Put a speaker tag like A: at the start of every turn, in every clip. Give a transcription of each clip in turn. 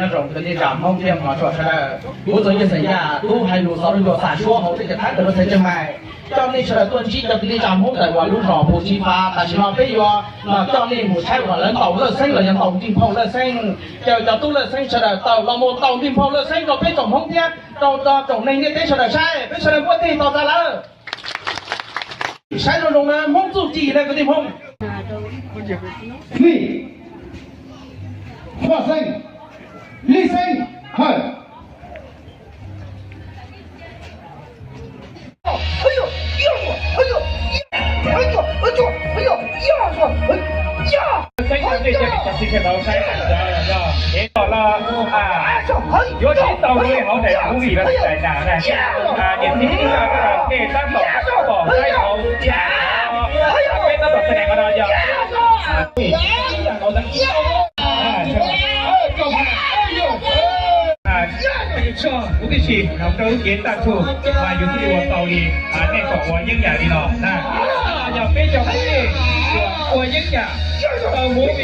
A: 那种跟你讲梦见嘛，说是我做一生呀，都还有少有三说好这个他得才正买。教练是短期的，跟你讲梦在网路上不激发，但是嘛，比如那教练不太可能到热身了，要到顶泡热身，要到热身是的，到那么到顶泡热身就别做梦天，到总那些别说的晒，别说的我得到咋了？晒着种呢，梦自己那个地方。
B: 你，发声，厉声，喊。
C: 这些就这些老师也到了尤其到最后在处理了在哪呢？年轻人给单手保开头，非常多这两个大家，我哋是諗到幾單處，有啲話道理呢個我應人啲咯，又非常之我應人到冇面，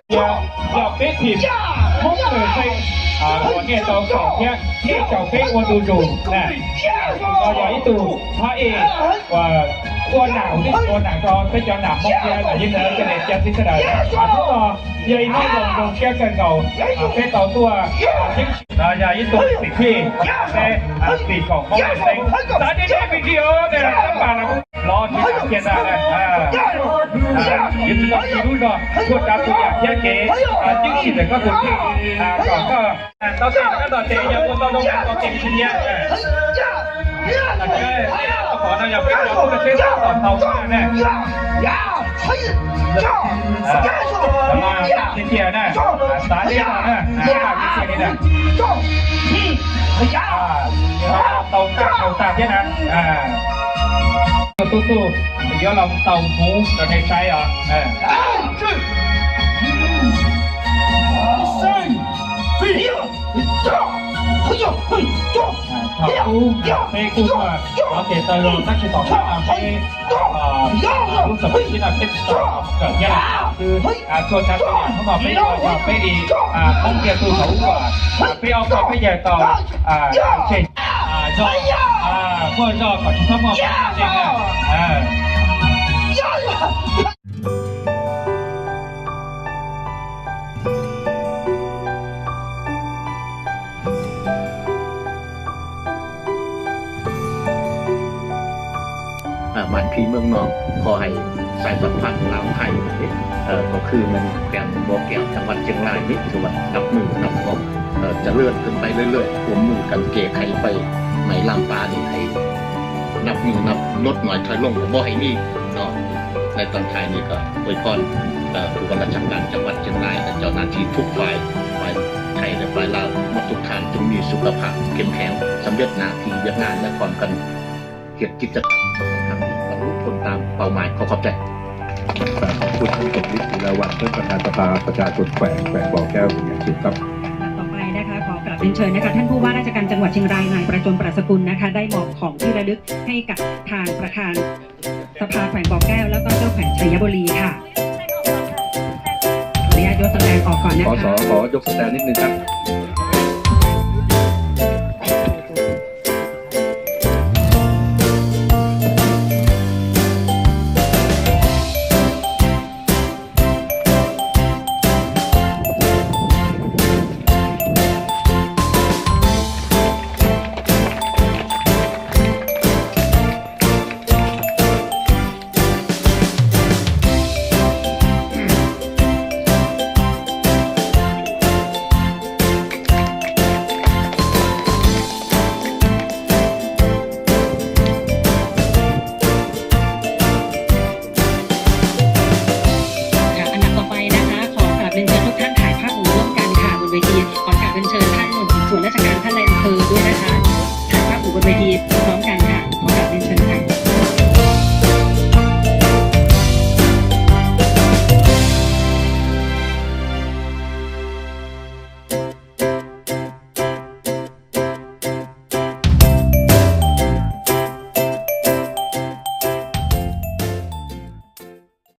C: 又俾甜空對性我呢到上天呢就俾我ดูดู我有一度พระเอกว่าตัวหนาวที่ตัวหนังก็เป็นจอหนังมองเยอะแต่ยิ่งเนื้อจะเด็ดจะสิ้นได้ทุกต่อยัยไม่ลงแก้กันเก่าเป็นต่อตัวยิ่งอย่ายิ่งตัวสิพี่แต่ปีของมองเป็นเต็งตอนนี้ได้วิดีโอเนี่ยต้องการรอที่จะเขียนได้ยิ่งต้องมีรู้ก่อนพูดตามตัวอย่างแยกเก๋ยิ่งสิแต่ก็ถูกที่ก่อนก็ต่อเตะก็ต่อเตะยังคนต่อลงต่อเตะชิ้นเนี้ยขอเราอย่าไปเราพูดเชื่อต่อเขาเนี่ยมาเที่ยวนะสายเที่ยวนะวิเศษนี่นะเตาตาที่นั้นตู้เดี๋ยวเราเตาหมูเราในใช้เหรอ非顾客了解的人，但是导致非รู้สึกที่เราเป็นเกิดเนี่ยคือตัวชาติอย่างเขาบอกไม่เอาไม่ดีห้องเรียนตัวเขาว่าไม่เอาความไม่ใหญ่ต่อเช่นจอพวกจอขอชิ้นทั้งหมดจริง
D: มันพี่เมืองนอกขอให้สายสัมพันธ์ลาวไทยก็คือมันแก่นบ่อแก้วจังหวัดเชียงรายนี่ถือว่านับมือนับกองจะเลื่อนขึ้นไปเรื่อยๆหัวมือกันเกะไขไปในลำปานี่ให้นับมือนับลดหน่อยถอยลงบ่ให้มีเนาะในตอนท้ายนี้ก็อวยพรผู้ว่าราชการจังหวัดเชียงรายและเจ้าหน้าที่ทุกฝ่ายไทยและฝ่ายลาวทุกท่านจงมีสุขภาพเข้มแข็งสำเร็จหน้าที่เวียกงานและความกันเกียรติกิจกรรมนะครับบรรลุผลตามเป้าหมายขอบใจ
B: ขอบคุณท่านสมฤทธิ์ศิลาวัฒน์ท่านประธานสภาประชาชนแขวงบ่อแก้วอย่างสุดครับ
E: ต่อไปนะคะขอกราบเรียนเชิญนะคะท่านผู้ว่าราชการจังหวัดเชียงรายนายประจงปราศกุลนะคะได้มอบของที่ระลึกให้กับทางประธานสภาแขวงบ่อแก้วแล้วก็เจ้าแขวงชัยบุรีค่ะขออนุญาตยกแสดงออกก่อนนะคะ
B: ขอยกแสดงนิดนึงครับ